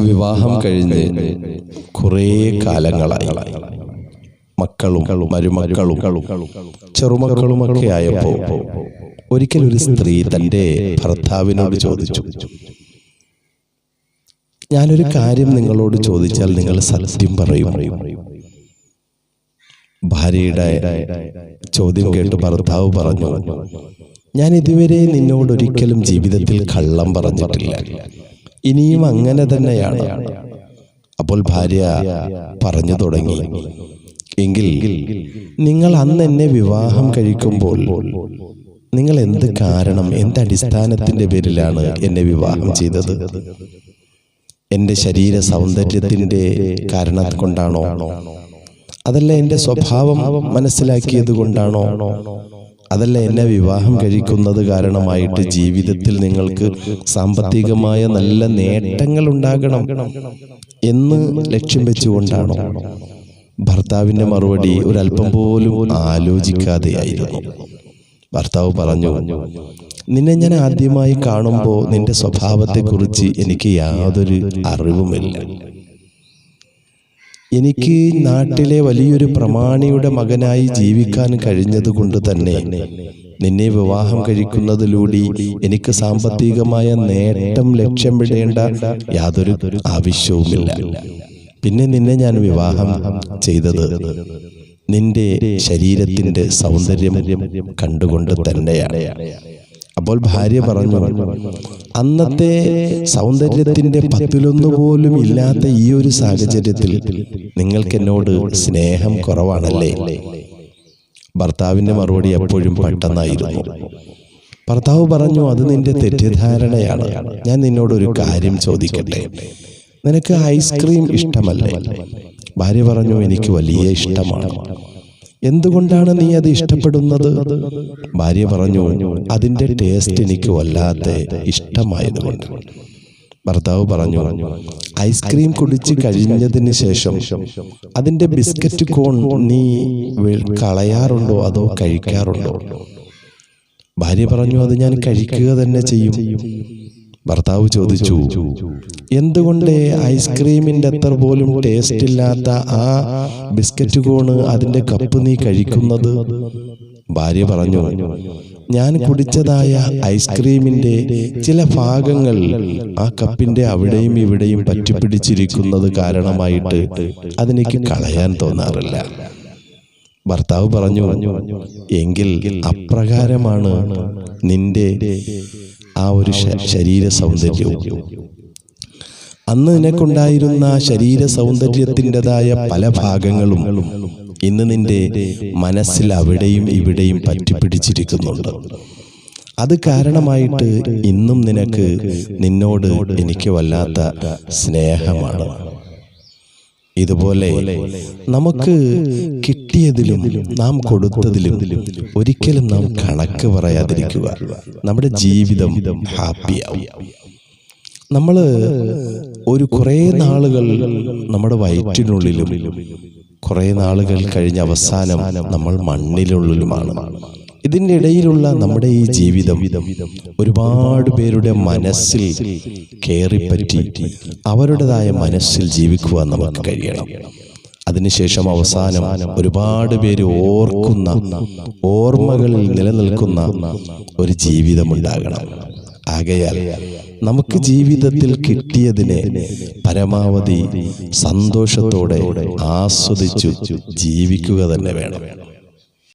വിവാഹം കഴിഞ്ഞ് കുറേ കാലങ്ങളായി. മക്കളും മരുമക്കളും ചെറുമക്കളുമൊക്കെ ആയപ്പോൾ ഒരിക്കൽ ഒരു സ്ത്രീ തൻ്റെ ഭർത്താവിനോട് ചോദിച്ചു, ഞാനൊരു കാര്യം നിങ്ങളോട് ചോദിച്ചാൽ നിങ്ങൾ സത്യം പറയും. ഭാര്യയുടെ ചോദ്യം കേട്ട് ഭർത്താവ് പറഞ്ഞു, ഞാൻ ഇതുവരെ നിന്നോടൊരിക്കലും ജീവിതത്തിൽ കള്ളം പറഞ്ഞിട്ടില്ല, ഇനിയും അങ്ങനെ തന്നെയാണ്. അപ്പോൾ ഭാര്യ പറഞ്ഞു തുടങ്ങി, എങ്കിൽ നിങ്ങൾ അന്ന് എന്നെ വിവാഹം കഴിക്കുമ്പോൾ നിങ്ങൾ എന്ത് കാരണം, എന്തടിസ്ഥാനത്തിന്റെ പേരിലാണ് എന്നെ വിവാഹം ചെയ്തത്? എൻ്റെ ശരീര സൗന്ദര്യത്തിൻ്റെ കാരണം കൊണ്ടാണോ? അതല്ല എൻ്റെ സ്വഭാവം മനസ്സിലാക്കിയത് കൊണ്ടാണോ? അതല്ല എന്നെ വിവാഹം കഴിക്കുന്നത് കാരണമായിട്ട് ജീവിതത്തിൽ നിങ്ങൾക്ക് സാമ്പത്തികമായ നല്ല നേട്ടങ്ങൾ ഉണ്ടാകണം എന്ന് ലക്ഷ്യം വെച്ചുകൊണ്ടാണോ? ഭർത്താവിൻ്റെ മറുപടി ഒരല്പം പോലും ആലോചിക്കാതെയായിരുന്നു. ഭർത്താവ് പറഞ്ഞു, നിന്നെ ഞാൻ ആദ്യമായി കാണുമ്പോൾ നിന്റെ സ്വഭാവത്തെക്കുറിച്ച് എനിക്ക് യാതൊരു അറിവുമില്ല. എനിക്ക് നാട്ടിലെ വലിയൊരു പ്രമാണിയുടെ മകനായി ജീവിക്കാൻ കഴിഞ്ഞതുകൊണ്ട് തന്നെ നിന്നെ വിവാഹം കഴിക്കുന്നതിലൂടെ എനിക്ക് സാമ്പത്തികമായ നേട്ടം ലക്ഷ്യമിടേണ്ട യാതൊരു ആവശ്യവുമില്ല. പിന്നെ നിന്നെ ഞാൻ വിവാഹം ചെയ്തത് നിന്റെ ശരീരത്തിന്റെ സൗന്ദര്യം കണ്ടുകൊണ്ട് തന്നെയാണ്. അപ്പോൾ ഭാര്യ പറഞ്ഞു, അന്നത്തെ സൗന്ദര്യത്തിന്റെ 10 പോലും ഇല്ലാത്ത ഈ ഒരു സാഹചര്യത്തിൽ നിങ്ങൾക്ക് എന്നോട് സ്നേഹം കുറവാണല്ലേ? ഭർത്താവിന്റെ മറുപടി എപ്പോഴും പെട്ടെന്നായിരുന്നു. ഭർത്താവ് പറഞ്ഞു, അത് നിന്റെ തെറ്റിദ്ധാരണയാണ്. ഞാൻ നിന്നോടൊരു കാര്യം ചോദിക്കട്ടെ, നിനക്ക് ഐസ്ക്രീം ഇഷ്ടമല്ലേ? ഭാര്യ പറഞ്ഞു, എനിക്ക് വലിയ ഇഷ്ടമാണ്. എന്തുകൊണ്ടാണ് നീ അത് ഇഷ്ടപ്പെടുന്നത്? ഭാര്യ പറഞ്ഞു, അതിൻ്റെ ടേസ്റ്റ് എനിക്ക് വല്ലാത്ത ഇഷ്ടമായതുകൊണ്ട്. ഭർത്താവ് പറഞ്ഞു, ഐസ്ക്രീം കുടിച്ച് കഴിഞ്ഞതിന് ശേഷം അതിൻ്റെ ബിസ്ക്കറ്റ് കോൺ നീ കളയാറുണ്ടോ അതോ കഴിക്കാറുണ്ടോ? ഭാര്യ പറഞ്ഞു, അത് ഞാൻ കഴിക്കുക തന്നെ ചെയ്യും. ഭർത്താവ് ചോദിച്ചു, എന്തുകൊണ്ട് ഐസ്ക്രീമിൻ്റെ അത്ര പോലും ടേസ്റ്റ് ഇല്ലാത്ത ആ ബിസ്ക്കറ്റ് കോണ് അതിൻ്റെ കപ്പ് നീ കഴിക്കുന്നത്? ഭാര്യ പറഞ്ഞു, ഞാൻ കുടിച്ചതായ ഐസ്ക്രീമിൻ്റെ ചില ഭാഗങ്ങൾ ആ കപ്പിൻ്റെ അവിടെയും ഇവിടെയും പറ്റിപ്പിടിച്ചിരിക്കുന്നത് കാരണമായിട്ട് അതെനിക്ക് കളയാൻ തോന്നാറില്ല. ഭർത്താവ് പറഞ്ഞു, എങ്കിൽ അപ്രകാരമാണ് നിന്റെ ആ ഒരു ശരീര സൗന്ദര്യവും. അന്ന് നിനക്കുണ്ടായിരുന്ന ശരീര സൗന്ദര്യത്തിൻ്റെതായ പല ഭാഗങ്ങളും ഇന്ന് നിന്റെ മനസ്സിൽ അവിടെയും ഇവിടെയും പറ്റിപ്പിടിച്ചിരിക്കുന്നുണ്ട്. അത് കാരണമായിട്ട് ഇന്നും നിന്നോട് എനിക്ക് വല്ലാത്ത സ്നേഹമാണ്. ഇതുപോലെ നമുക്ക് കിട്ടിയതിലും നാം കൊടുത്തതിലും ഒരിക്കലും നാം കണക്ക് പറയാതിരിക്കുക. നമ്മുടെ ജീവിതം ഹാപ്പിയാവും. നമ്മൾ കുറേ നാളുകൾ നമ്മുടെ വയറ്റിനുള്ളിലും കുറേ നാളുകൾ കഴിഞ്ഞ അവസാനം നമ്മൾ മണ്ണിനുള്ളിലുമാണ്. ഇതിൻ്റെ ഇടയിലുള്ള നമ്മുടെ ഈ ജീവിതം ഒരുപാട് പേരുടെ മനസ്സിൽ കയറിപ്പറ്റി അവരുടേതായ മനസ്സിൽ ജീവിക്കുവാൻ നമുക്ക് കഴിയണം. അതിനുശേഷം അവസാനം ഒരുപാട് പേര് ഓർമ്മകളിൽ നിലനിൽക്കുന്ന ഒരു ജീവിതമുണ്ടാകണം. ആകയാൽ നമുക്ക് ജീവിതത്തിൽ കിട്ടിയതിനെ പരമാവധി സന്തോഷത്തോടെ ആസ്വദിച്ചു ജീവിക്കുക തന്നെ വേണം.